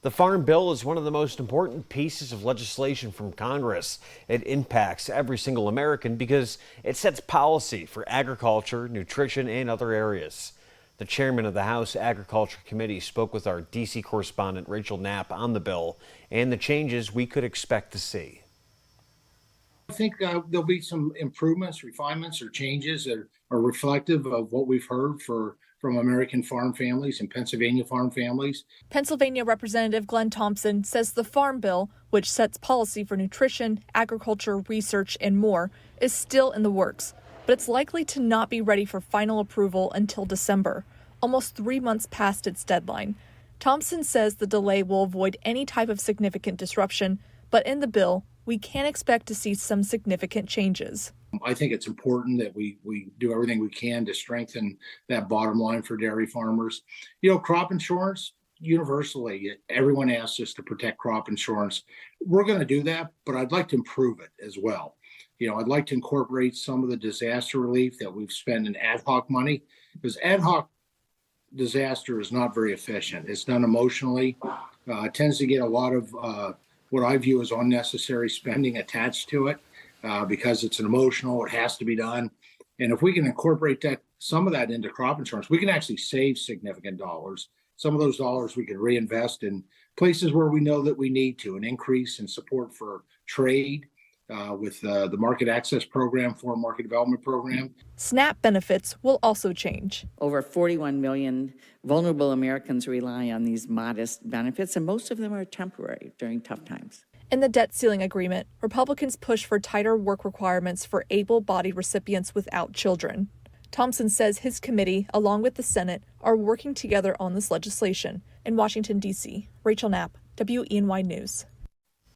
The Farm Bill is one of the most important pieces of legislation from Congress. It impacts every single American because it sets policy for agriculture, nutrition, and other areas. The chairman of the House Agriculture Committee spoke with our D.C. correspondent Rachel Knapp on the bill and the changes we could expect to see. I think there'll be some improvements, refinements, or changes that are reflective of what we've heard from American farm families and Pennsylvania farm families. Pennsylvania Representative Glenn Thompson says the Farm Bill, which sets policy for nutrition, agriculture, research, and more, is still in the works, but it's likely to not be ready for final approval until December, almost 3 months past its deadline. Thompson says the delay will avoid any type of significant disruption, but in the bill, we can expect to see some significant changes. I think it's important that we do everything we can to strengthen that bottom line for dairy farmers. Crop insurance, universally, everyone asks us to protect crop insurance. We're going to do that, but I'd like to improve it as well. I'd like to incorporate some of the disaster relief that we've spent in ad hoc money, because ad hoc disaster is not very efficient. It's done emotionally. It tends to get a lot of what I view as unnecessary spending attached to it because it's an emotional, it has to be done. And if we can incorporate some of that into crop insurance, we can actually save significant dollars. Some of those dollars we can reinvest in places where we know that we need to, an increase in support for trade with the market access program, foreign market development program. SNAP benefits will also change. Over 41 million vulnerable Americans rely on these modest benefits, and most of them are temporary during tough times. In the debt ceiling agreement, Republicans push for tighter work requirements for able-bodied recipients without children. Thompson says his committee, along with the Senate, are working together on this legislation. In Washington, D.C., Rachel Knapp, WENY News.